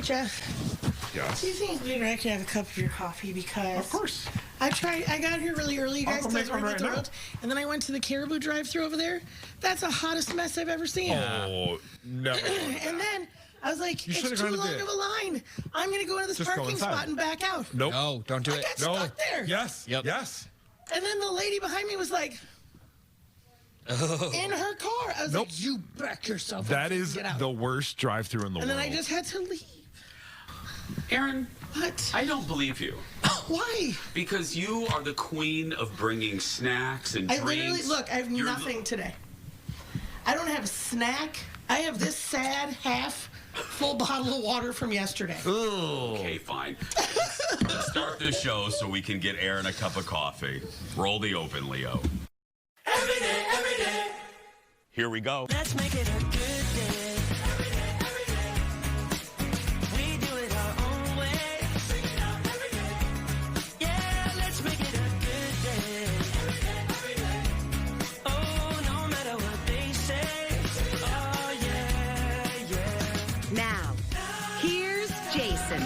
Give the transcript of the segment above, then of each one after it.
Jeff. Yes. Do you think we can actually have a cup of your coffee? Because Of course. I got here really early, you guys. I'll make one right now. And then I went to the Caribou drive-thru over there. That's the hottest mess I've ever seen. Oh, never. And then I was like, it's too long of a line. I'm going to go into this parking spot and back out. Nope. No, don't do I it. got stuck there. Yes. Yep. Yes. And then the lady behind me was like, in her car. I was like, you back yourself up. That is Get out. the worst drive-through in the world. And then I just had to leave. Aaron, What? I don't believe you. Why? Because you are the queen of bringing snacks and drinks. I literally, look, I have nothing today. I don't have a snack. I have this sad half full bottle of water from yesterday. Okay, fine. Let's start the show so we can get Aaron a cup of coffee. Roll the open, Leo. Every day, every day. Here we go. Let's make it a good day. Every day, every day. We do it our own way. Sing it out every day. Yeah, let's make it a good day. Every day, every day. Oh, no matter what they say. Oh, yeah, yeah. Now, here's Jason.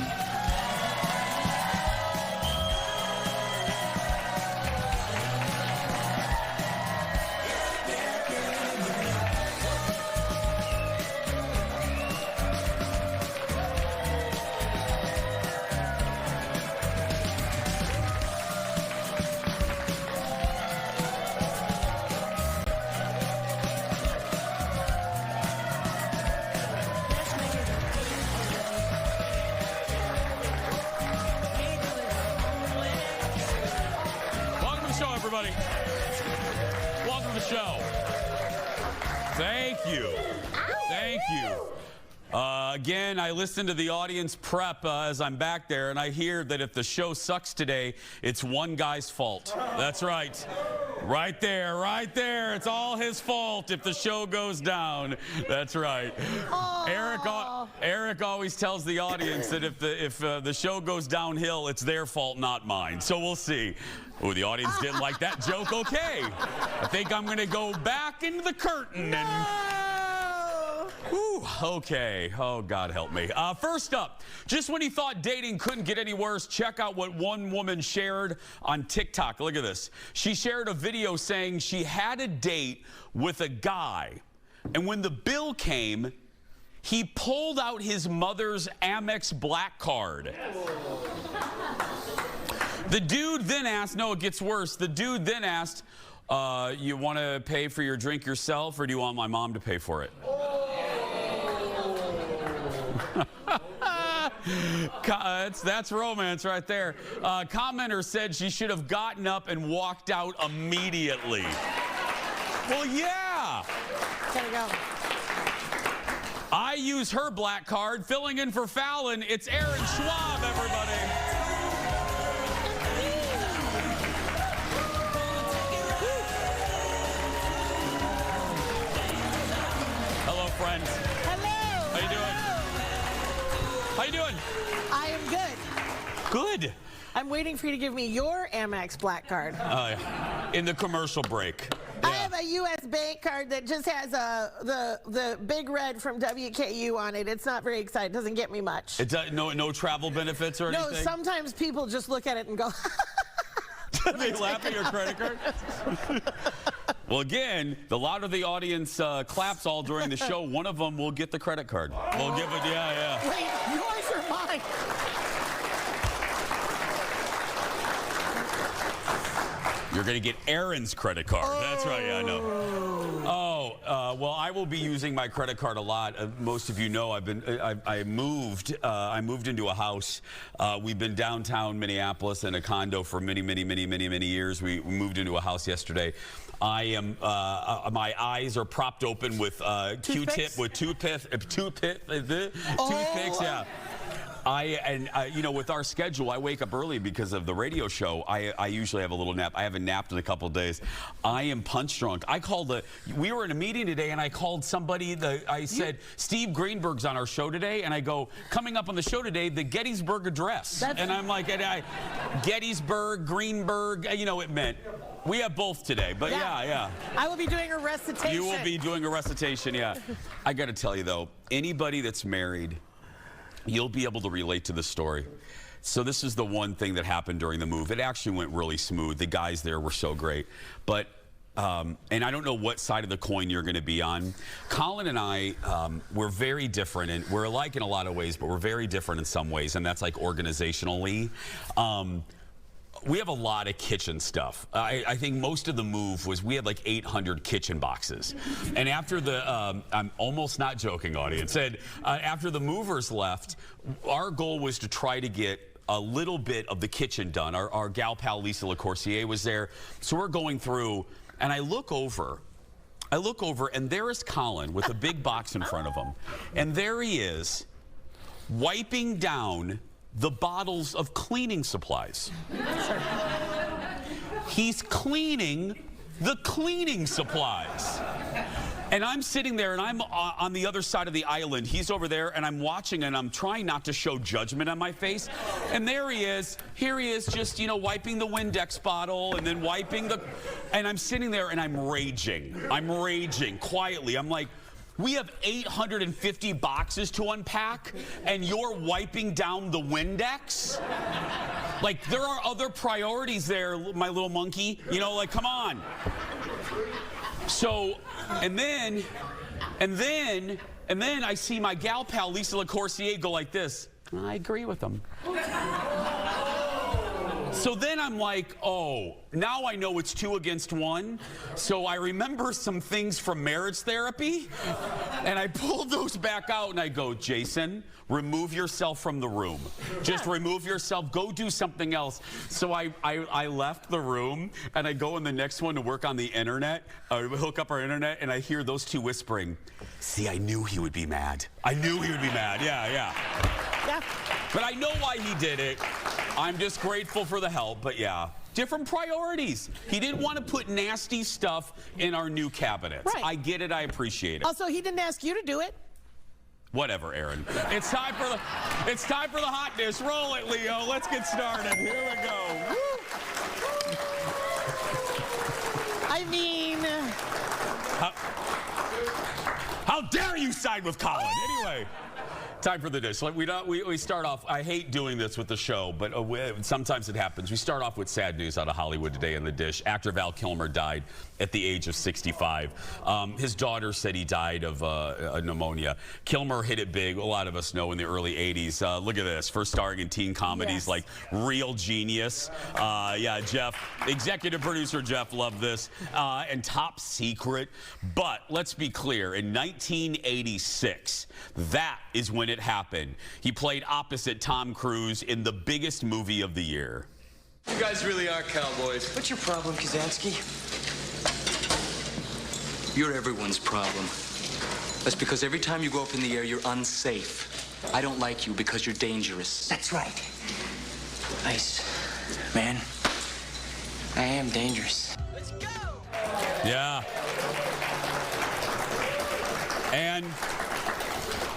Welcome to the show, everybody. Welcome to the show. Thank you. Thank you. Again, I listened to the audience prep as I'm back there, and I hear that if the show sucks today, it's one guy's fault. That's right. Right there, right there. It's all his fault if the show goes down. That's right. Eric always tells the audience that if the show goes downhill, it's their fault, not mine. So we'll see. Oh, the audience didn't like that joke. Okay. I think I'm going to go back into the curtain and... Whew, okay. Oh, God help me. First up, just when you thought dating couldn't get any worse, check out what one woman shared on TikTok. Look at this. She shared a video saying she had a date with a guy, and when the bill came, he pulled out his mother's Amex Black Card. The dude then asked, no, it gets worse. The dude then asked, you want to pay for your drink yourself, or do you want my mom to pay for it? That's romance right there. Commenter said she should have gotten up and walked out immediately. Well, yeah. Gotta go. I use her black card. Filling in for Fallon, it's Aaron Schwab, everybody. Hello, friends. Hello. How you doing? How you doing? I am good. Good. I'm waiting for you to give me your Amex Black Card. In the commercial break. I have a U.S. bank card that just has the big red from WKU on it. It's not very exciting. It doesn't get me much. It's no travel benefits or anything? No, sometimes people just look at it and go, They laugh at your credit card? Well, again, the louder the audience claps all during the show, one of them will get the credit card. We'll give it, yeah. wait, yours or mine? You're going to get Aaron's credit card. That's right, yeah, I know. Well, I will be using my credit card a lot. Most of you know I moved into a house. We've been downtown Minneapolis in a condo for many years. We moved into a house yesterday. I am my eyes are propped open with Q-tip with toothpicks. Yeah. You know, with our schedule, I wake up early because of the radio show. I usually have a little nap. I haven't napped in a couple of days. I am punch drunk. We were in a meeting today, and I called somebody. I said, Steve Greenberg's on our show today, and I go, coming up on the show today, the Gettysburg Address. And I'm like, Gettysburg, Greenberg, you know, it meant. We have both today, but yeah. I will be doing a recitation. You will be doing a recitation, yeah. I got to tell you, though, anybody that's married, you'll be able to relate to the story. So this is the one thing that happened during the move. It actually went really smooth. The guys there were so great. But, and I don't know what side of the coin you're going to be on. Colin and I, we're very different, and we're alike in a lot of ways, but we're very different in some ways, and that's like organizationally. We have a lot of kitchen stuff. I think most of the move was we had like 800 kitchen boxes. And after the, I'm almost not joking, audience, and after the movers left, our goal was to try to get a little bit of the kitchen done. Our gal pal Lisa LaCourcier was there. So we're going through, and I look over, and there is Colin with a big box in front of him. And there he is, wiping down the bottles of cleaning supplies. He's cleaning the cleaning supplies. And I'm sitting there, and I'm on the other side of the island. He's over there, and I'm watching, and I'm trying not to show judgment on my face. And there he is. Here he is, just, you know, wiping the Windex bottle and then wiping the... And I'm sitting there, and I'm raging. I'm raging quietly. I'm like, we have 850 boxes to unpack, and you're wiping down the Windex? Like, there are other priorities there, my little monkey. You know, like, come on. So, and then I see my gal pal, Lisa LaCourcier, go like this. I agree with him. So then I'm like, oh, now I know it's 2 against 1. So I remember some things from marriage therapy, and I pulled those back out, and I go, Jason, remove yourself from the room. Just remove yourself. Go do something else. So I left the room, and I go in the next one to work on the internet, hook up our internet, and I hear those two whispering, see, I knew he would be mad. I knew he would be mad. Yeah. But I know why he did it. I'm just grateful for the help, but yeah. Different priorities. He didn't want to put nasty stuff in our new cabinets. Right. I get it. I appreciate it. Also, he didn't ask you to do it. Whatever, Aaron. It's time for the hot dish. Roll it, Leo. Let's get started. Here we go. Woo. I mean... How dare you side with Colin? Anyway. Time for the dish. Like we start off, I hate doing this with the show, but sometimes it happens. We start off with sad news out of Hollywood today in the dish. Actor Val Kilmer died at the age of 65. His daughter said he died of pneumonia. Kilmer hit it big, a lot of us know, in the early 80s. Look at this, first starring in teen comedies like Real Genius. Yeah, Jeff, executive producer Jeff loved this. And Top Secret. But let's be clear, in 1986, that is when it happened. He played opposite Tom Cruise in the biggest movie of the year. You guys really are cowboys. What's your problem, Kazansky? You're everyone's problem. That's because every time you go up in the air, you're unsafe. I don't like you because you're dangerous. That's right. Ice, man, I am dangerous. Let's go! Yeah.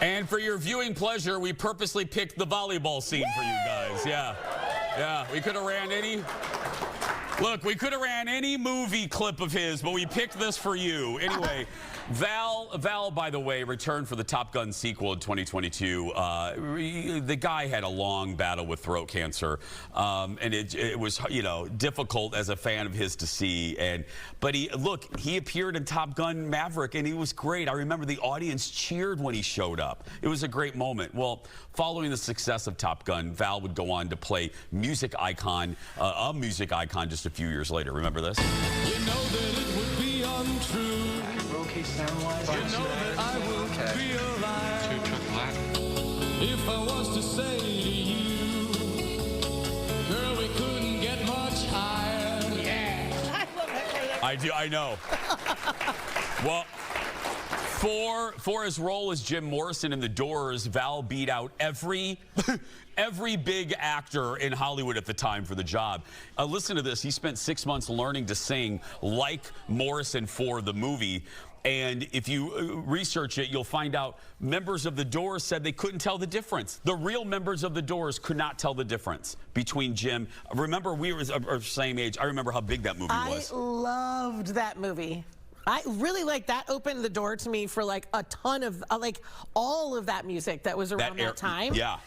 And for your viewing pleasure, we purposely picked the volleyball scene for you guys. Yeah, we could have ran any... Look, we could have ran any movie clip of his, but we picked this for you. Anyway, Val, by the way, returned for the Top Gun sequel in 2022. The guy had a long battle with throat cancer, and it was, you know, difficult as a fan of his to see. But he appeared in Top Gun Maverick, and he was great. I remember the audience cheered when he showed up. It was a great moment. Well, following the success of Top Gun, Val would go on to play a music icon just a few years later. Remember this? You know that it would be untrue. Okay, sound-wise. You know that I would be a liar if I was to say to you, girl, we couldn't get much higher. Yeah. I love that part. I know. Well, for his role as Jim Morrison in The Doors, Val beat out every big actor in Hollywood at the time for the job. Listen to this. He spent 6 months learning to sing like Morrison for the movie. And if you research it, you'll find out members of The Doors said they couldn't tell the difference. The real members of The Doors could not tell the difference between Jim. Remember, we were the same age. I remember how big that movie was. I loved that movie. I really like that. Opened the door to me for like a ton of like all of that music that was around that time. Yeah.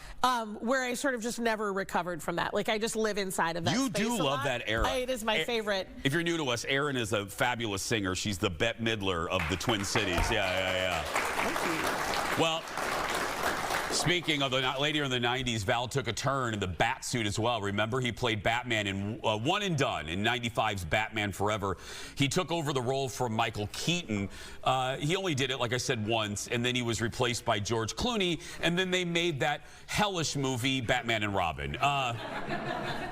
Where I sort of just never recovered from that. Like I just live inside of that. You space do a love lot. that era. It is my favorite. If you're new to us, Erin is a fabulous singer. She's the Bette Midler of the Twin Cities. Yeah. Thank you. Well, speaking of later in the 90s, Val took a turn in the bat suit as well. Remember, he played Batman in One and Done in 95's Batman Forever. He took over the role from Michael Keaton. He only did it, like I said, once, and then he was replaced by George Clooney, and then they made that hellish movie, Batman and Robin.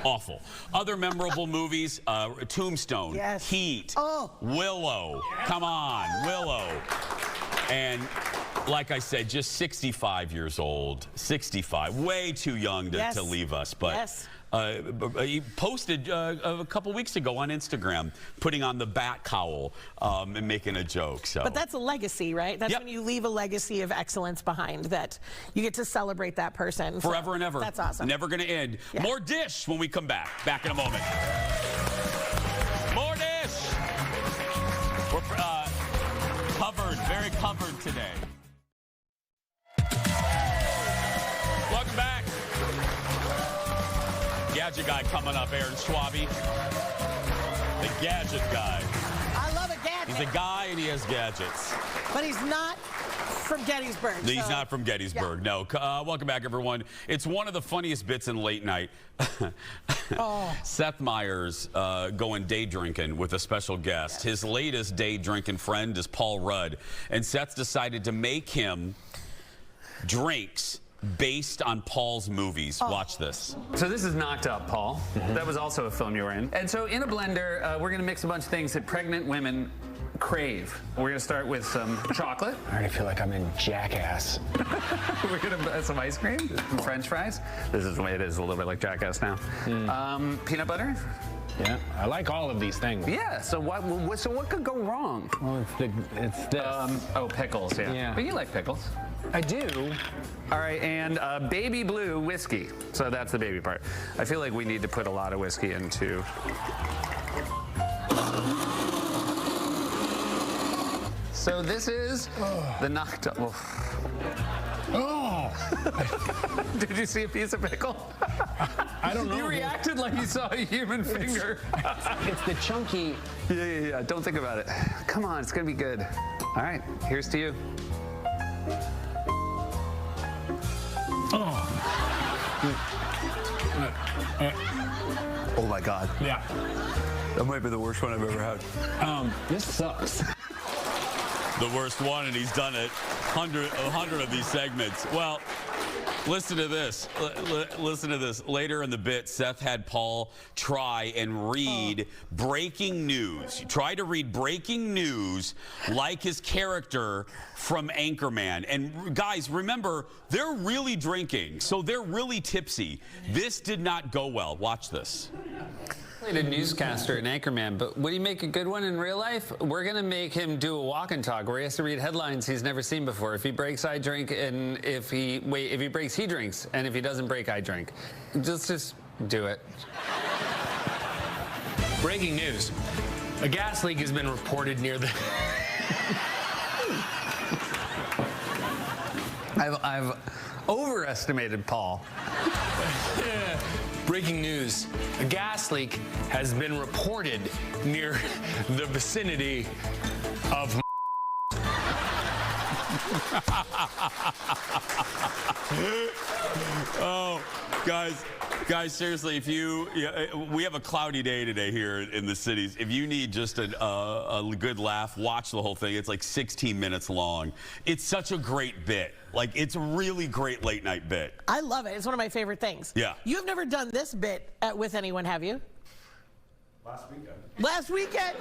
Awful. Other memorable movies, Tombstone, yes. Heat, oh. Willow. Come on, Willow. And like I said, just 65 years old. 65. Way too young to leave us. But yes. He posted a couple weeks ago on Instagram, putting on the bat cowl and making a joke. So. But that's a legacy, right? That's when you leave a legacy of excellence behind, that you get to celebrate that person. Forever and ever. That's awesome. Never going to end. Yeah. More Dish when we come back. Back in a moment. More Dish. We're covered, very covered today. Welcome back. Gadget Guy coming up, Aaron Schwabe. The Gadget Guy. I love a gadget. He's a guy and he has gadgets. But he's not from Gettysburg. He's not from Gettysburg, no. Welcome back, everyone. It's one of the funniest bits in late night. Seth Meyers going day drinking with a special guest. His latest day drinking friend is Paul Rudd. And Seth decided to make him drinks based on Paul's movies. Watch this. So this is Knocked Up, Paul. That was also a film you were in. And so in a blender, we're going to mix a bunch of things that pregnant women crave. We're going to start with some chocolate. I already feel like I'm in Jackass. We're going to have some ice cream, some French fries. It is a little bit like Jackass now. Peanut butter. Yeah, I like all of these things. Yeah, so what could go wrong? Well, it's this. Pickles, yeah. But you like pickles. I do. All right, and baby blue whiskey. So that's the baby part. I feel like we need to put a lot of whiskey into. So this is the Knocked Up. Did you see a piece of pickle? I don't know. You reacted like you saw a human finger. It's the chunky. Yeah. Don't think about it. Come on, it's gonna be good. All right, here's to you. Oh my God. Yeah. That might be the worst one I've ever had. This sucks. The worst one, and he's done it 100 of these segments. Well, listen to this. Listen to this. Later in the bit, Seth had Paul try and read breaking news. Try to read breaking news like his character from Anchorman. And guys, remember, they're really drinking, so they're really tipsy. This did not go well. Watch this. A newscaster in Anchorman, but would he make a good one in real life? We're gonna make him do a walk and talk where he has to read headlines he's never seen before. If he breaks, I drink, and if he breaks, he drinks, and if he doesn't break, I drink. Just do it. Breaking news: a gas leak has been reported near the. I've overestimated Paul. Breaking news: a gas leak has been reported near the vicinity of. Oh, guys, seriously, if we have a cloudy day today here in the cities. If you need just a good laugh, watch the whole thing. It's like 16 minutes long. It's such a great bit. Like, it's a really great late night bit. I love it. It's one of my favorite things. Yeah. You have never done this bit with anyone, have you? Last weekend. Last weekend?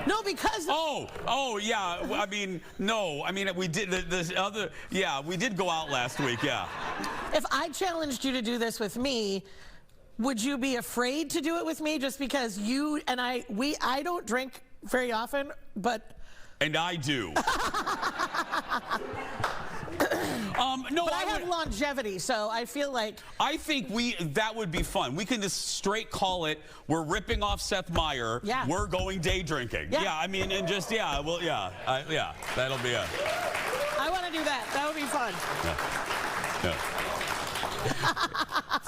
No, because. Oh, yeah. I mean, no. I mean, we did this other. Yeah, we did go out last week. Yeah. If I challenged you to do this with me, would you be afraid to do it with me? Just because you and I don't drink very often, but. And I do. No, But I have longevity, so I feel like... I think that would be fun. We can just straight call it, we're ripping off Seth Meyers. Yeah. We're going day drinking. Yeah. I mean, and just, that'll be it. I want to do that. That would be fun.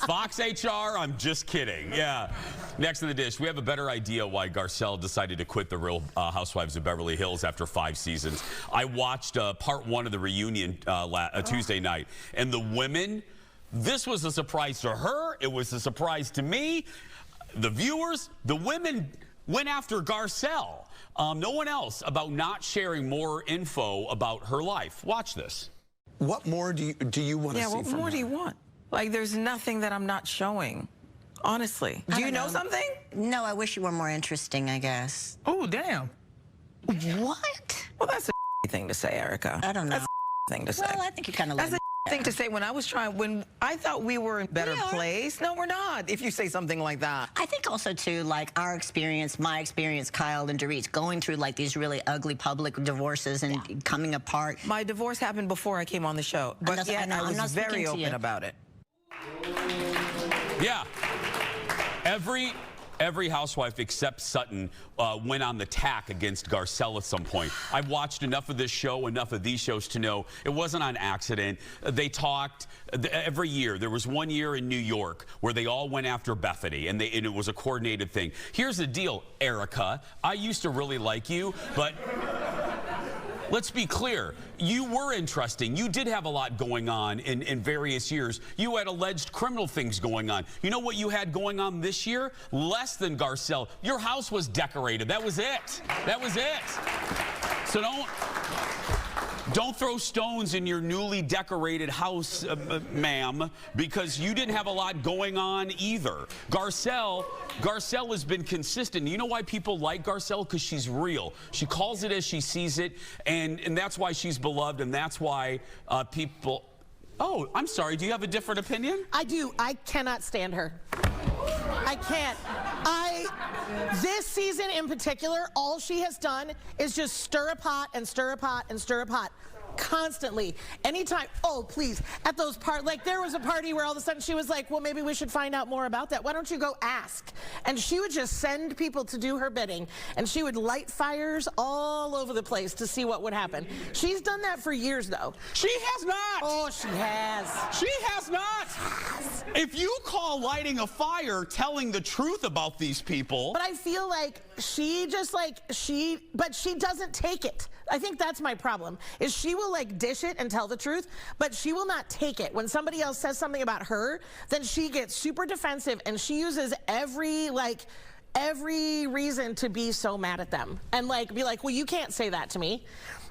Fox HR, I'm just kidding. Yeah. Next on the dish, we have a better idea why Garcelle decided to quit the Real Housewives of Beverly Hills after 5 seasons. I watched part 1 of the reunion Tuesday night, and the women, this was a surprise to her. It was a surprise to me. The viewers, the women went after Garcelle. No one else about not sharing more info about her life. Watch this. What more do you want to see from her? Yeah, what more do you want? Like, there's nothing that I'm not showing. Honestly. Do you know something? No, I wish you were more interesting, I guess. Oh, damn. What? Well, that's a thing to say, Erica. I don't know. That's a thing to say. Well, I think you kind of like That's a thing to say. When I thought we were in a better place. No, we're not, if you say something like that. I think also, too, like our experience, my experience, Kyle and Dorit, going through like these really ugly public divorces and coming apart. My divorce happened before I came on the show, but yet I was very open about it. Yeah. Every housewife except Sutton went on the tack against Garcelle at some point. I've watched enough of this show, enough of these shows to know it wasn't on accident. They talked every year. There was one year in New York where they all went after Bethany, and it was a coordinated thing. Here's the deal, Erica. I used to really like you, but... Let's be clear. You were interesting. You did have a lot going on in various years. You had alleged criminal things going on. You know what you had going on this year? Less than Garcelle. Your house was decorated. That was it. That was it. So don't throw stones in your newly decorated house, ma'am, because you didn't have a lot going on either. Garcelle has been consistent. You know why people like Garcelle? Because she's real. She calls it as she sees it, and that's why she's beloved, and that's why people... Oh, I'm sorry. Do you have a different opinion? I do. I cannot stand her. I can't. This season in particular, all she has done is just stir a pot and stir a pot and stir a pot. Constantly. Anytime, oh, please, at those like there was a party where all of a sudden she was like, well, maybe we should find out more about that. Why don't you go ask? And she would just send people to do her bidding, and she would light fires all over the place to see what would happen. She's done that for years, though. She has not. Oh, she has. She has not. If you call lighting a fire telling the truth about these people. But I feel like she just but she doesn't take it. I think that's my problem, is she will like dish it and tell the truth, but she will not take it. When somebody else says something about her, then she gets super defensive, and she uses every reason to be so mad at them and like be like, well, you can't say that to me.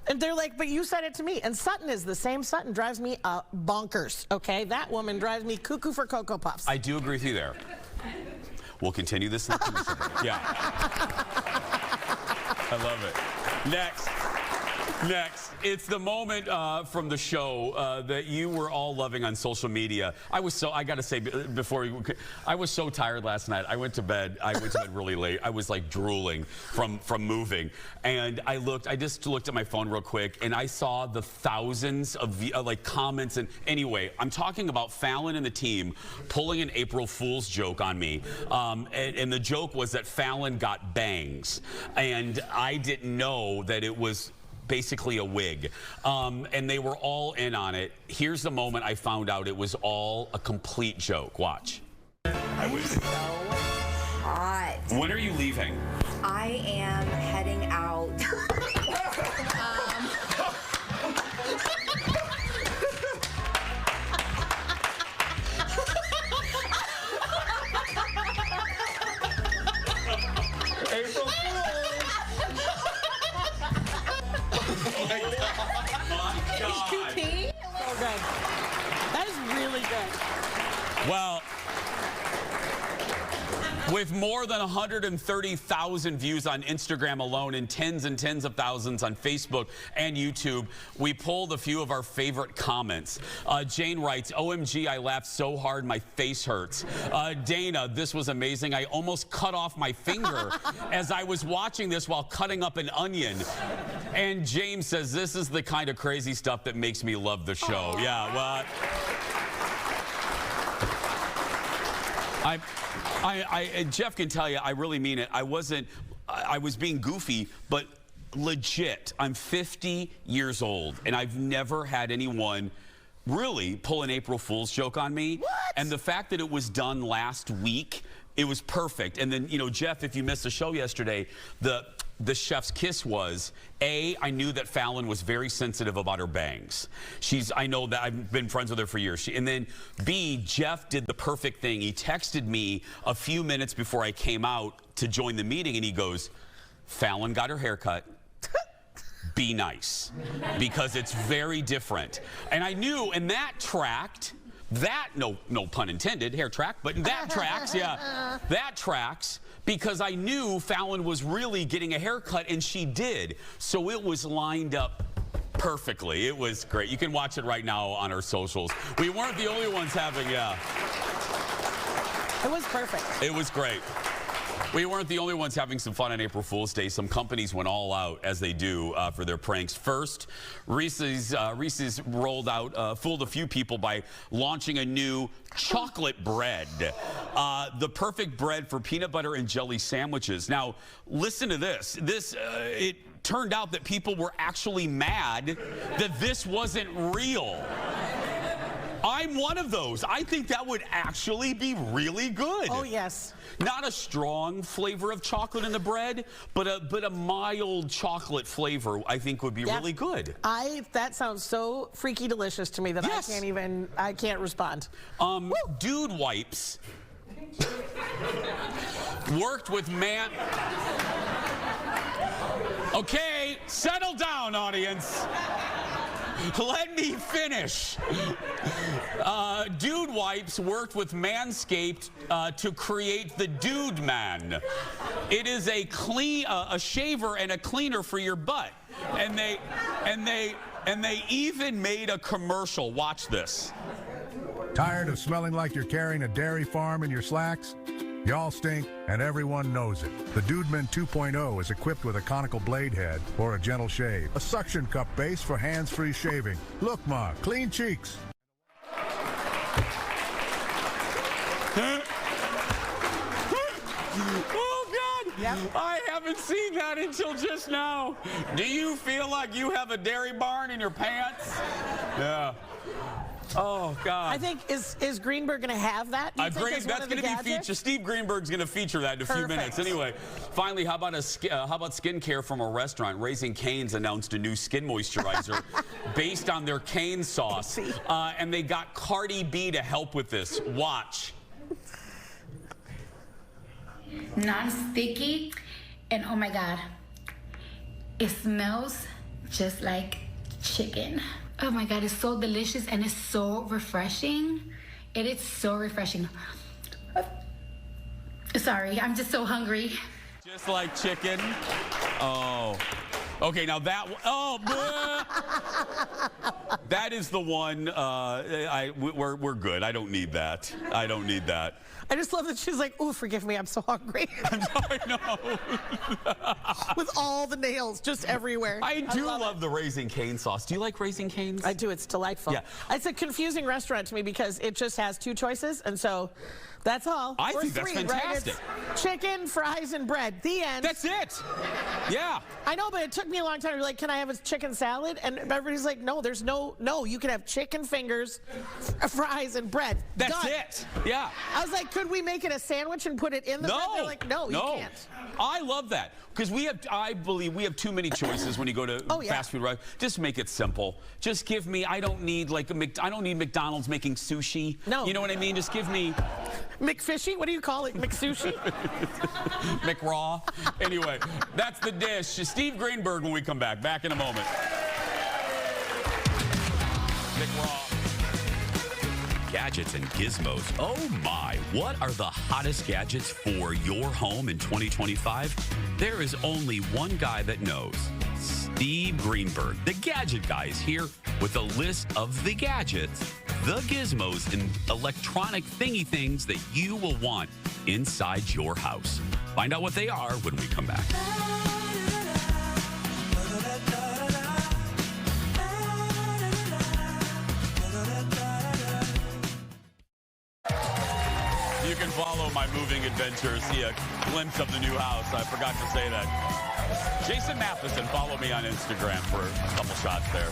And they're like, but you said it to me. And Sutton is the same. Sutton drives me bonkers, okay? That woman drives me cuckoo for Cocoa Puffs. I do agree with you there. We'll continue this in the commercial break. Yeah. I love it. Next, it's the moment from the show that you were all loving on social media. I gotta say, I was so tired last night. I went to bed really late. I was like drooling from moving. And I just looked at my phone real quick, and I saw the thousands of comments. And anyway, I'm talking about Fallon and the team pulling an April Fool's joke on me. And the joke was that Fallon got bangs. And I didn't know that it was basically a wig, and they were all in on it. Here's the moment I found out it was all a complete joke. Watch. I'm so hot. When are you leaving? I am heading out. April HQP? So good. That is really good. Well, With more than 130,000 views on Instagram alone and tens and tens of thousands on Facebook and YouTube, we pulled a few of our favorite comments. Jane writes, OMG, I laughed so hard my face hurts. Dana, this was amazing. I almost cut off my finger as I was watching this while cutting up an onion. And James says, this is the kind of crazy stuff that makes me love the show. Yeah, well... Jeff can tell you, I really mean it. I was being goofy, but legit, I'm 50 years old, and I've never had anyone really pull an April Fool's joke on me. What? And the fact that it was done last week, it was perfect. And then, you know, Jeff, if you missed the show yesterday, the chef's kiss was, A, I knew that Fallon was very sensitive about her bangs. I know that I've been friends with her for years. And then B, Jeff did the perfect thing. He texted me a few minutes before I came out to join the meeting, and he goes, Fallon got her haircut. Be nice, because it's very different. And I knew, and that tracked. That, no pun intended, hair track, but that tracks, yeah. That tracks because I knew Fallon was really getting a haircut, and she did. So it was lined up perfectly. It was great. You can watch it right now on our socials. We weren't the only ones having, yeah. It was perfect. It was great. We weren't the only ones having some fun on April Fool's Day. Some companies went all out, as they do, for their pranks. First, Reese's rolled out, fooled a few people by launching a new chocolate bread. The perfect bread for peanut butter and jelly sandwiches. Now, listen to this. It turned out that people were actually mad that this wasn't real. I'm one of those. I think that would actually be really good. Oh, yes. Not a strong flavor of chocolate in the bread, but a mild chocolate flavor I think would be really good. That sounds so freaky delicious to me that Yes. I can't respond. Dude Wipes worked with man... Okay, settle down, audience. Let me finish. Dude Wipes worked with Manscaped to create the Dude Man. It is a shaver and a cleaner for your butt. And they even made a commercial. Watch this. Tired of smelling like you're carrying a dairy farm in your slacks? Y'all stink, and everyone knows it. The Dudeman 2.0 is equipped with a conical blade head or a gentle shave, a suction cup base for hands-free shaving. Look, Ma, clean cheeks. Oh, God. Yep. I haven't seen that until just now. Do you feel like you have a dairy barn in your pants? Yeah. Oh, God. I think, is Greenberg going to have that? That's going to be featured. Steve Greenberg's going to feature that in a few minutes. Anyway, finally, how about skincare from a restaurant? Raising Cane's announced a new skin moisturizer based on their cane sauce. And they got Cardi B to help with this. Watch. Non-sticky, and oh my God, it smells just like chicken. Oh my God, it's so delicious and it's so refreshing. It is so refreshing. Sorry, I'm just so hungry. Just like chicken. Oh. Okay, now that that is the one. We're good. I don't need that. I don't need that. I just love that she's like, "Oh, forgive me, I'm so hungry." I'm sorry, no. With all the nails just everywhere. I do love the Raising Cane sauce. Do you like Raising Cane's? I do. It's delightful. Yeah. It's a confusing restaurant to me because it just has two choices, and so that's all. I think that's fantastic. Right? It's chicken, fries, and bread. The end. That's it. Yeah. I know, but it took me a long time to be like, can I have a chicken salad? And everybody's like, no, there's no, you can have chicken fingers, fries, and bread. That's Done. it. Yeah. I was like, could we make it a sandwich and put it in the bread? They're like, no, you can't. I love that because I believe we have too many choices when you go to fast food. Right? Just make it simple. Just give me. I don't need I don't need McDonald's making sushi. No. You know what I mean? Just give me McFishy. What do you call it? McSushi. McRaw. Anyway, that's the dish. Steve Greenberg when we come back. Back in a moment. McRaw. gadgets and gizmos. Oh my, what are the hottest gadgets for your home in 2025? There is only one guy that knows. Steve Greenberg, the Gadget Guy, is here with a list of the gadgets, the gizmos, and electronic thingy things that you will want inside your house. Find out what they are when we come back. You can follow my moving adventure, see a glimpse of the new house. I forgot to say that. Jason Matheson, follow me on Instagram for a couple shots there.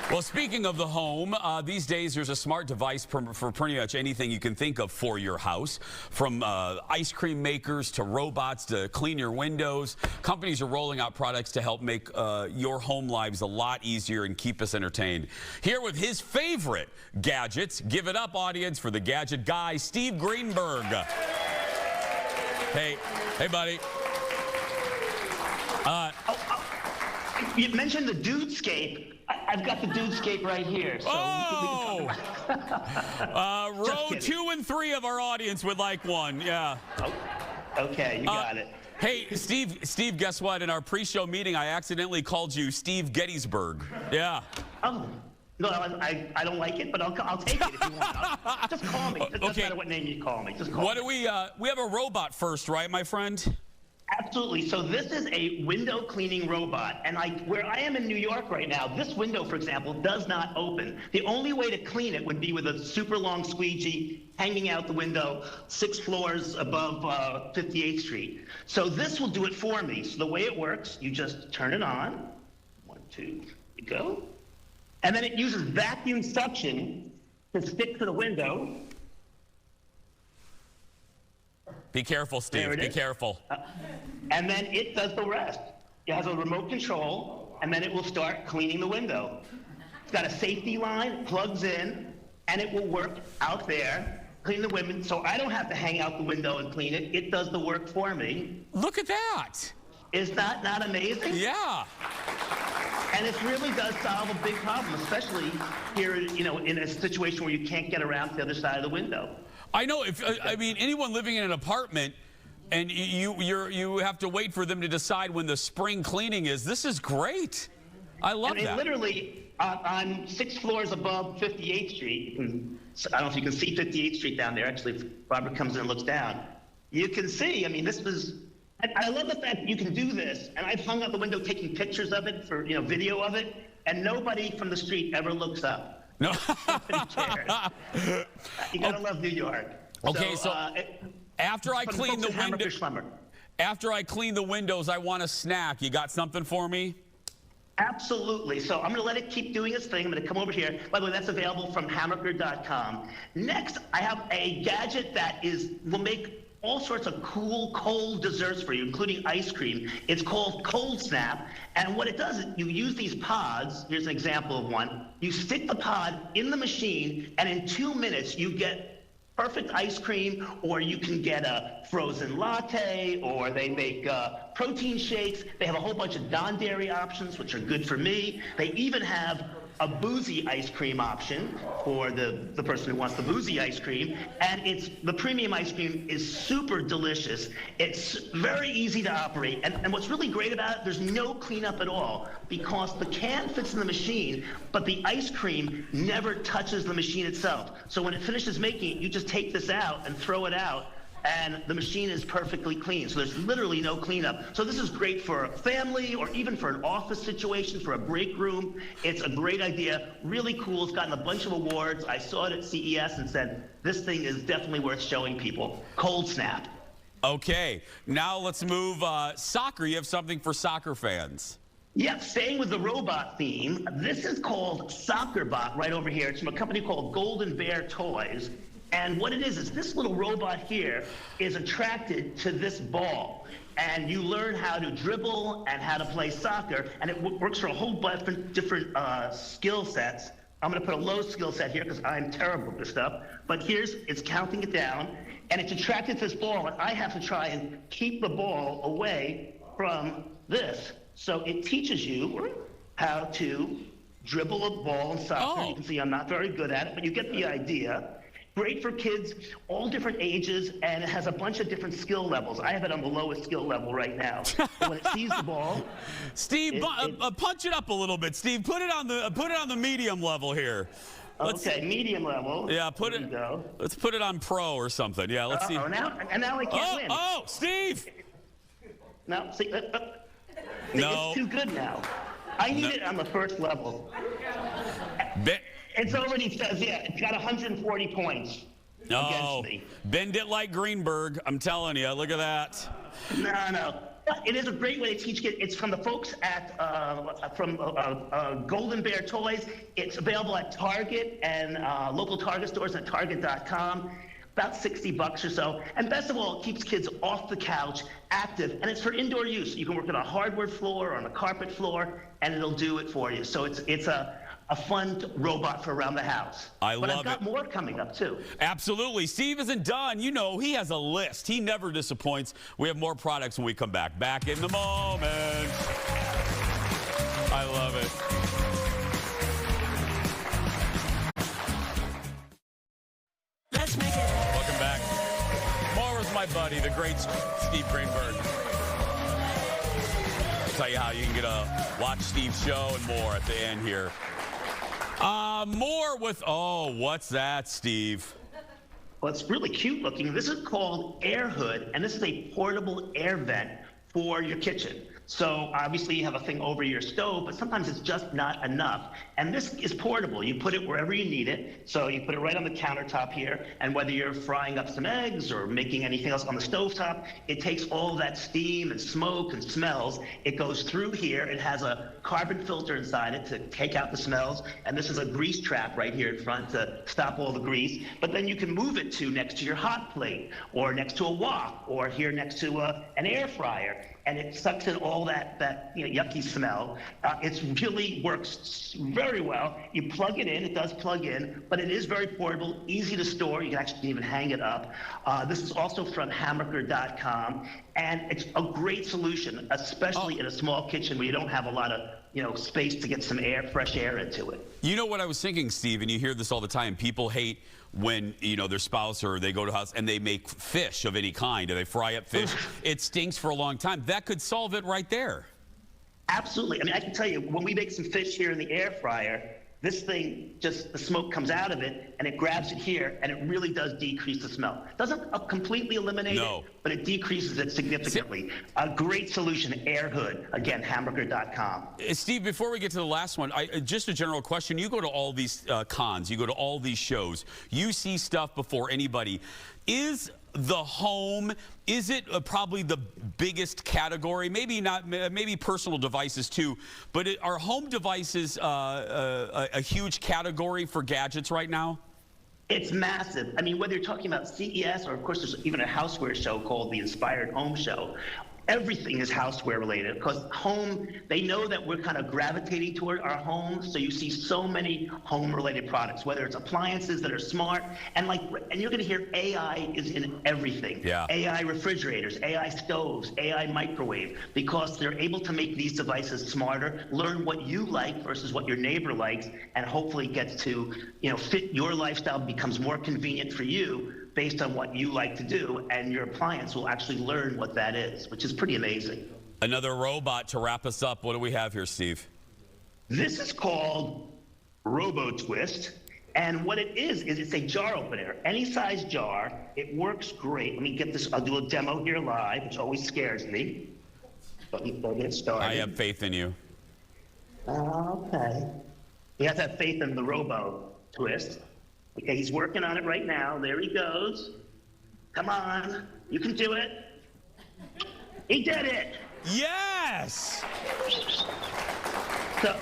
Well, speaking of the home, these days there's a smart device for pretty much anything you can think of for your house, from ice cream makers to robots to clean your windows. Companies are rolling out products to help make your home lives a lot easier and keep us entertained. Here with his favorite gadgets, give it up, audience, for the Gadget Guy, Steve Greenberg. Hey, buddy. You mentioned the Dudescape. I've got the Dudescape right here. So row 2 and 3 of our audience would like one. Yeah. Oh, okay, you got it. Hey, Steve, guess what? In our pre-show meeting, I accidentally called you Steve Gettysburg. Yeah. Oh. No, I don't like it, but I'll take it if you want. Just call me. It doesn't matter what name you call me. Just call me. We have a robot first, right, my friend? Absolutely. So this is a window cleaning robot. And where I am in New York right now, this window, for example, does not open. The only way to clean it would be with a super long squeegee hanging out the window 6 floors above 58th Street. So this will do it for me. So the way it works, you just turn it on. 1, 2, go. And then it uses vacuum suction to stick to the window. Be careful, Steve. Be careful. And then it does the rest. It has a remote control, and then it will start cleaning the window. It's got a safety line, plugs in, and it will work out there, clean the window, so I don't have to hang out the window and clean it. It does the work for me. Look at that. Is that not amazing? Yeah. And it really does solve a big problem, especially here, in a situation where you can't get around to the other side of the window. I know. I mean, anyone living in an apartment and you have to wait for them to decide when the spring cleaning is. This is great. I love that. Literally, on 6 floors above 58th Street, I don't know if you can see 58th Street down there. Actually, if Barbara comes in and looks down, you can see. I mean, this was. I love the fact that you can do this, and I've hung out the window taking pictures of it for video of it, and nobody from the street ever looks up. No. You gotta love New York. Okay, so after I clean the window, after I clean the windows, I want a snack. You got something for me? Absolutely. So I'm gonna let it keep doing its thing. I'm gonna come over here. By the way, that's available from hammaker.com. Next, I have a gadget that will make all sorts of cool cold desserts for you, including ice cream. It's called Cold Snap, and what it does is you use these pods. Here's an example of one. You stick the pod in the machine, and in 2 minutes you get perfect ice cream, or you can get a frozen latte, or they make protein shakes. They have a whole bunch of non-dairy options, which are good for me. They even have a boozy ice cream option for the person who wants the boozy ice cream. And the premium ice cream is super delicious. It's very easy to operate. And what's really great about it, there's no cleanup at all, because the can fits in the machine, but the ice cream never touches the machine itself. So when it finishes making it, you just take this out and throw it out, and the machine is perfectly clean. So there's literally no cleanup. So this is great for a family or even for an office situation, for a break room. It's a great idea, really cool. It's gotten a bunch of awards. I saw it at CES and said, this thing is definitely worth showing people. Cold Snap. Okay, now let's move soccer. You have something for soccer fans. Yeah, staying with the robot theme, this is called SoccerBot right over here. It's from a company called Golden Bear Toys. And what it is this little robot here is attracted to this ball. And you learn how to dribble and how to play soccer. And it works for a whole bunch of different skill sets. I'm going to put a low skill set here because I'm terrible at this stuff. But it's counting it down. And it's attracted to this ball. And I have to try and keep the ball away from this. So it teaches you how to dribble a ball in soccer. You can see I'm not very good at it, but you get the idea. Great for kids, all different ages, and it has a bunch of different skill levels. I have it on the lowest skill level right now. So when it sees the ball, Steve, punch it up a little bit. Steve, put it on the medium level here. Okay, medium level. Yeah, let's put it on pro or something. Yeah, let's see. Now I can't win. Oh, Steve! No, see, no. It's too good now. I need it on the first level. It's already says, yeah, it's got 140 points against me. Bend it like Greenberg. I'm telling you. Look at that. No. But it is a great way to teach kids. It's from the folks at Golden Bear Toys. It's available at Target and local Target stores at Target.com. About $60 or so. And best of all, it keeps kids off the couch, active, and it's for indoor use. You can work on a hardwood floor or on a carpet floor, and it'll do it for you. So it's a fun robot for around the house. But I've got more coming up, too. Absolutely. Steve isn't done. You know, he has a list. He never disappoints. We have more products when we come back. Back in the moment. I love it. Let's make it. Welcome back. More with my buddy, the great Steve Greenberg. I'll tell you how you can get a watch Steve's show and more at the end here. More with, what's that, Steve? Well, it's really cute looking. This is called Air Hood, and this is a portable air vent for your kitchen. So obviously you have a thing over your stove, but sometimes it's just not enough. And this is portable. You put it wherever you need it. So you put it right on the countertop here, and whether you're frying up some eggs or making anything else on the stovetop, it takes all that steam and smoke and smells. It goes through here. It has a carbon filter inside it to take out the smells, and this is a grease trap right here in front to stop all the grease. But then you can move it to next to your hot plate, or next to a wok, or here next to an air fryer. And it sucks in all that yucky smell. It really works very well. You plug it in, it does plug in, but it is very portable, easy to store. You can actually even hang it up. This is also from hammerker.com, and it's a great solution, especially in a small kitchen where you don't have a lot of space to get some fresh air into it. You know what I was thinking, Steve, and you hear this all the time. People hate when, their spouse or they go to a house and they make fish of any kind, or they fry up fish. It stinks for a long time. That could solve it right there. Absolutely. I mean, I can tell you, when we make some fish here in the air fryer, this thing, just the smoke comes out of it, and it grabs it here, and it really does decrease the smell. Doesn't completely eliminate it, but it decreases it significantly. A great solution, Air Hood. Again, hamburger.com. Steve, before we get to the last one, just a general question. You go to all these cons, you go to all these shows, you see stuff before anybody. Is the home, is it probably the biggest category? Maybe not, maybe personal devices too, but are home devices a huge category for gadgets right now? It's massive. I mean, whether you're talking about CES, or of course there's even a houseware show called the Inspired Home Show. Everything is houseware related, because home, they know that we're kind of gravitating toward our homes. So you see so many home related products, whether it's appliances that are smart, and you're going to hear AI is in everything. Yeah. AI refrigerators, AI stoves, AI microwave, because they're able to make these devices smarter, learn what you like versus what your neighbor likes, and hopefully gets to, fit your lifestyle, becomes more convenient for you based on what you like to do, and your appliance will actually learn what that is, which is pretty amazing. Another robot to wrap us up. What do we have here, Steve? This is called Robo Twist, and what it is it's a jar opener, any size jar. It works great. Let me get this. I'll do a demo here live, which always scares me. But we'll get started. I have faith in you. Okay. You have to have faith in the Robo Twist. Okay, he's working on it right now. There he goes. Come on. You can do it. He did it. Yes. So,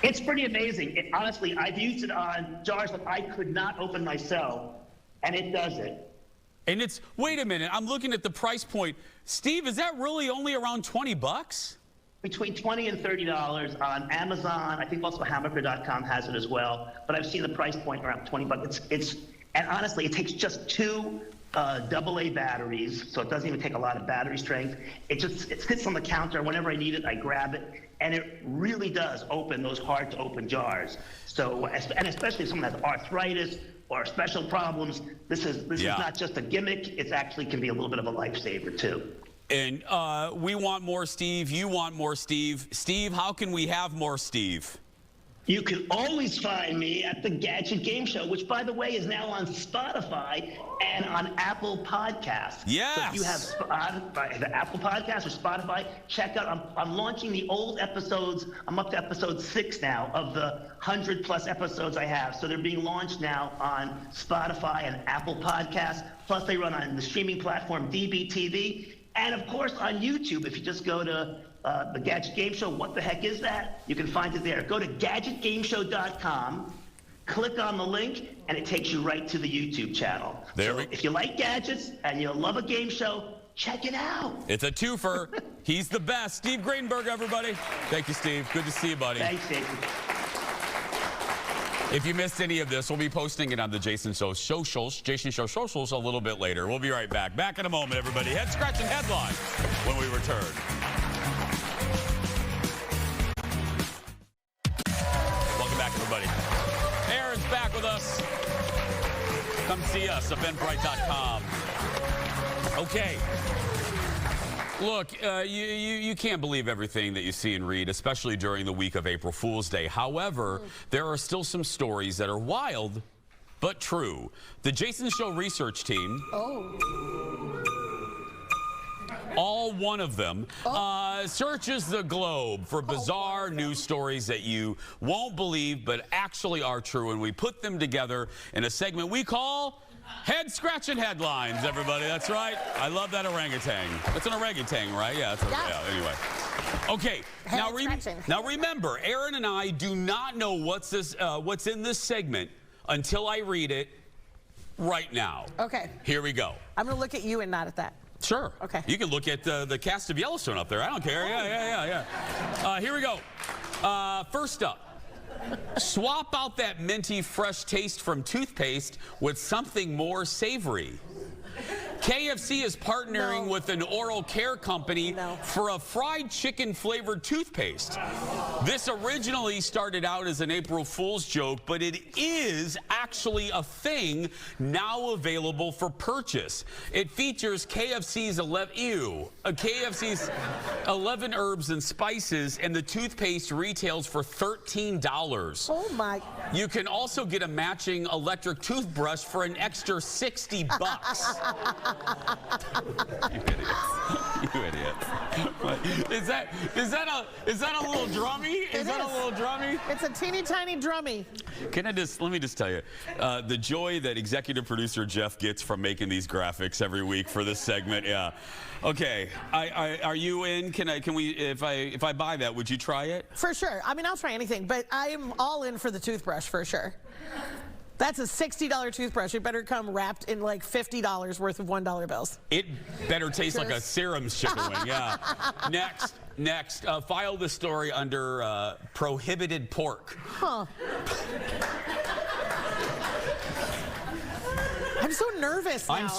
it's pretty amazing. Honestly, I've used it on jars that I could not open myself, and it does it. And it's, wait a minute, I'm looking at the price point. Steve, is that really only around 20 bucks? Between $20 and $30 on Amazon. I think also hamburger.com has it as well. But I've seen the price point around 20 bucks. And honestly, it takes just 2 AA batteries, so it doesn't even take a lot of battery strength. It sits on the counter. Whenever I need it, I grab it, and it really does open those hard to open jars. So, and especially if someone has arthritis, or special problems, this is not just a gimmick. It actually can be a little bit of a lifesaver too. And we want more Steve. You want more Steve. Steve, how can we have more Steve? You can always find me at the Gadget Game Show, which, by the way, is now on Spotify and on Apple Podcasts. Yes. So if you have the Apple Podcasts or Spotify, check out. I'm launching the old episodes. I'm up to episode 6 now of the 100+ episodes I have. So they're being launched now on Spotify and Apple Podcasts. Plus, they run on the streaming platform DBTV. And, of course, on YouTube, if you just go to the Gadget Game Show, what the heck is that? You can find it there. Go to gadgetgameshow.com, click on the link, and it takes you right to the YouTube channel. If you like gadgets and you love a game show, check it out. It's a twofer. He's the best. Steve Greenberg, everybody. Thank you, Steve. Good to see you, buddy. Thanks, Jason. If you missed any of this, we'll be posting it on the Jason Show socials, Jason Show socials a little bit later. We'll be right back. Back in a moment, everybody. Head-scratching headlines when we return. Welcome back, everybody. Aaron's back with us. Come see us, eventbrite.com. Okay. Look, you can't believe everything that you see and read, especially during the week of April Fool's Day. However, there are still some stories that are wild, but true. The Jason Show research team, all one of them, searches the globe for bizarre news stories that you won't believe but actually are true, and we put them together in a segment we call Head-Scratching Headlines, everybody. That's right. I love that orangutan. It's an orangutan, right? Yeah, anyway. Okay, now remember, Aaron and I do not know what's in this segment until I read it right now. Okay. Here we go. I'm going to look at you and not at that. Sure. Okay. You can look at the cast of Yellowstone up there. I don't care. Yeah. Here we go. First up. Swap out that minty, fresh taste from toothpaste with something more savory. KFC is partnering with an oral care company for a fried chicken flavored toothpaste. This originally started out as an April Fool's joke, but it is actually a thing now available for purchase. It features KFC's 11 herbs and spices, and the toothpaste retails for $13. Oh my. You can also get a matching electric toothbrush for an extra $60. You idiots. Is that a little drummy? Is that a little drummy? It's a teeny tiny drummy. Let me just tell you, the joy that executive producer Jeff gets from making these graphics every week for this segment. Yeah. Okay. Are you in? Can we? If I buy that, would you try it? For sure. I mean, I'll try anything, but I'm all in for the toothbrush for sure. That's a $60 toothbrush. It better come wrapped in like $50 worth of $1 bills. It better taste like a serum chicken wing. Yeah. Next, file the story under prohibited pork. Huh. I'm so nervous now.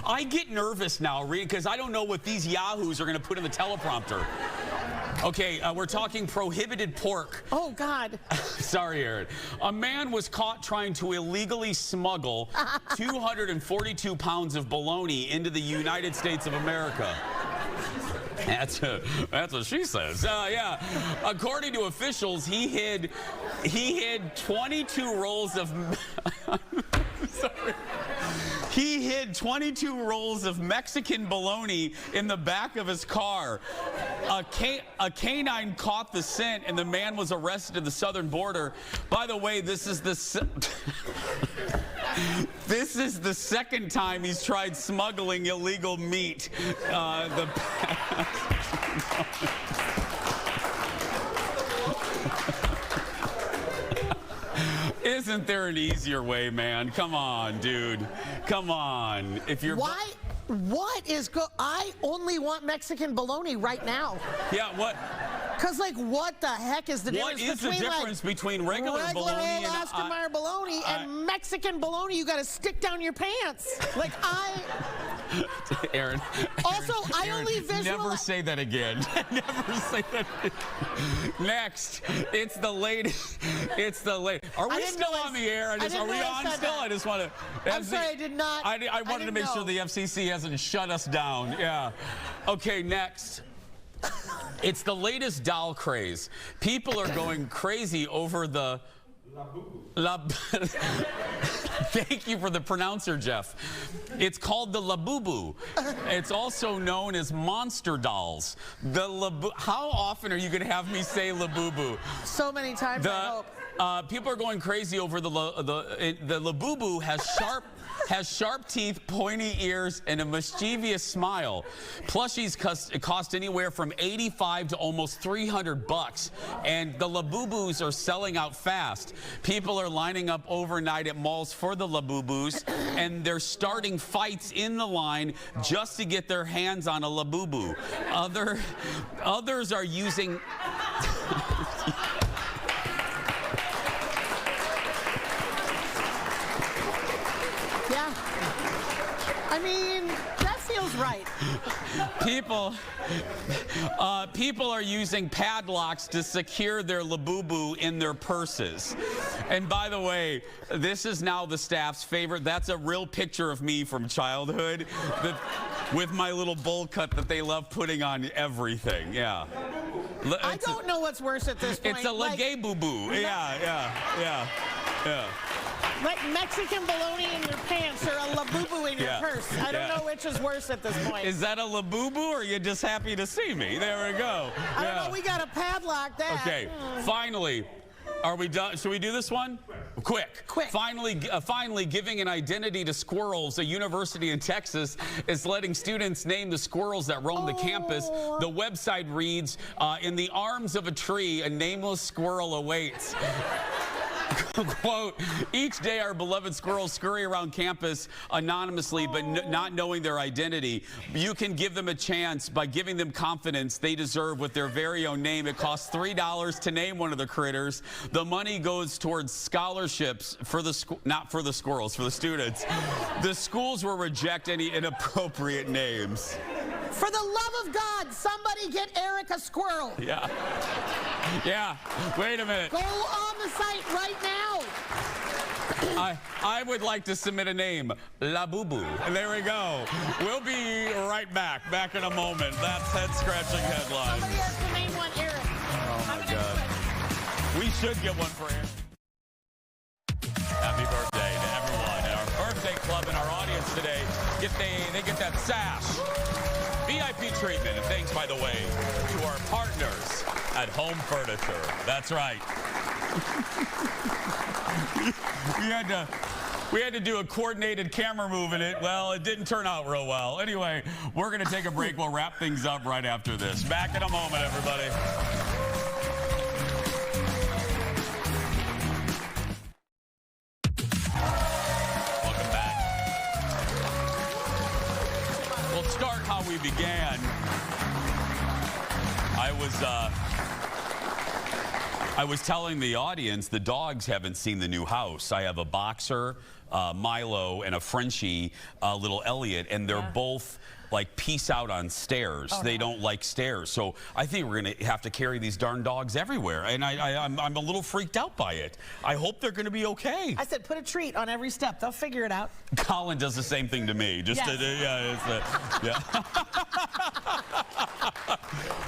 I get nervous now, because I don't know what these yahoos are going to put in the teleprompter. Okay, we're talking prohibited pork. Oh, God. Sorry, Aaron. A man was caught trying to illegally smuggle 242 pounds of bologna into the United States of America. That's what she says. Yeah. According to officials, he hid 22 rolls of... Sorry. He hid 22 rolls of Mexican bologna in the back of his car. A canine caught the scent, and the man was arrested at the southern border. By the way, this is the second time he's tried smuggling illegal meat. Isn't there an easier way, man? Come on, dude. Come on. If you're what is I only want Mexican bologna right now. Yeah, what? Because, like, what the heck is the What difference is the between, difference between regular bologna old and Oscar Mayer bologna and Mexican bologna you got to stick down your pants? Like, Aaron. Also, I only Never say that again. Never say that again. Next, it's the latest. It's the latest. Are we still on the air? Are we on still? I just want to. I'm sorry, I did not. I wanted to make sure the FCC hasn't shut us down. Yeah. Okay, next. It's the latest doll craze. People are going crazy over the Thank you for the pronouncer, Jeff. It's called the Labubu. It's also known as monster dolls. How often are you going to have me say Labubu? So many times, I hope. People are going crazy over the Labubu has sharp teeth, pointy ears, and a mischievous smile. Plushies cost anywhere from $85 to almost $300, and the Labubus are selling out fast. People are lining up overnight at malls for the Labubus, and they're starting fights in the line just to get their hands on a Labubu. Others are using... Yeah. I mean, that feels right. People are using padlocks to secure their Labubu in their purses. And by the way, this is now the staff's favorite. That's a real picture of me from childhood with my little bowl cut that they love putting on everything. Yeah. I don't know what's worse at this point. It's a Labubu. Yeah. Like Mexican bologna in your pants or a Labubu in your purse. I don't know which is worse at this point. Is that a Labubu, or are you just happy to see me? There we go. I don't know. We got to padlock that. Okay. Finally. Are we done? Should we do this one? Quick. Finally, giving an identity to squirrels. A university in Texas is letting students name the squirrels that roam the campus. The website reads, in the arms of a tree, a nameless squirrel awaits. Quote, each day our beloved squirrels scurry around campus anonymously but not knowing their identity. You can give them a chance by giving them confidence they deserve with their very own name. It costs $3 to name one of the critters. The money goes towards scholarships for not for the squirrels, for the students. The schools will reject any inappropriate names. For the love of God, somebody get Eric a squirrel. Yeah. Wait a minute. Go on the site right now. I would like to submit a name, Labubu. And there we go. We'll be right back. Back in a moment. That's Headscratching Headlines. Somebody has to name one Eric. Oh my God. We should get one for Eric. Happy birthday to everyone in our birthday club and our audience today. They get that sash. VIP treatment, and thanks, by the way, to our partners at Home Furniture. That's right. We had to do a coordinated camera move in it. Well, it didn't turn out real well. Anyway, we're going to take a break. We'll wrap things up right after this. Back in a moment, everybody. Welcome back. We'll start how we began. I was telling the audience the dogs haven't seen the new house. I have a boxer, Milo, and a Frenchie, little Elliot, and they're both like peace out on stairs. They don't like stairs. So I think we're going to have to carry these darn dogs everywhere. And I'm a little freaked out by it. I hope they're going to be okay. I said put a treat on every step. They'll figure it out. Colin does the same thing to me. Just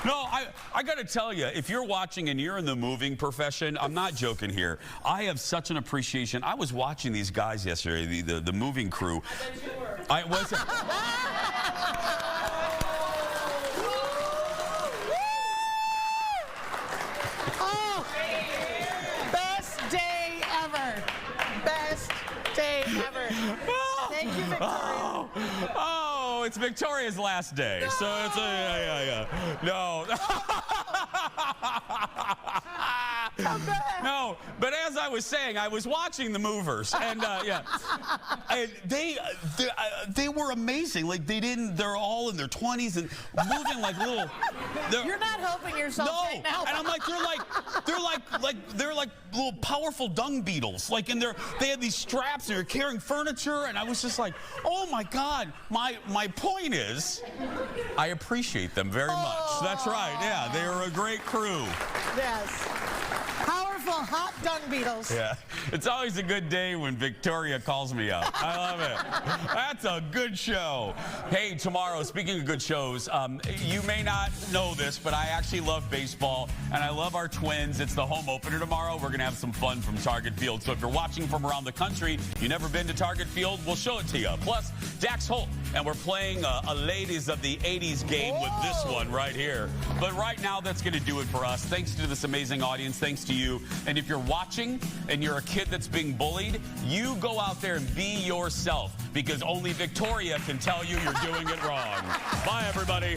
No, I got to tell you, if you're watching and you're in the moving profession, I'm not joking here. I have such an appreciation. I was watching these guys yesterday, the moving crew. I bet you were. I was. Oh, best day ever. Best day ever. Thank you, Victoria. Oh, it's Victoria's last day. No. So it's No. No, but as I was saying, I was watching the movers, and yeah, and they were amazing. Like they're all in their 20s and moving like little. You're not helping yourself right now. And I'm like, they're like little powerful dung beetles. Like, and they had these straps and they're carrying furniture, and I was just like, oh my God. My point is, I appreciate them very much. That's right. Yeah, they are a great crew. Yes. Powerful hot dung beetles. Yeah. It's always a good day when Victoria calls me up. I love it. That's a good show. Hey, tomorrow, speaking of good shows, you may not know this, but I actually love baseball, and I love our Twins. It's the home opener tomorrow. We're going to have some fun from Target Field. So if you're watching from around the country, you've never been to Target Field, we'll show it to you. Plus, Dax Holt, and we're playing a Ladies of the 80s game with this one right here. But right now, that's going to do it for us. Thanks to this amazing audience. Thanks to you. And if you're watching and you're a kid that's being bullied, you go out there and be yourself, because only Victoria can tell you you're doing it wrong. Bye, everybody.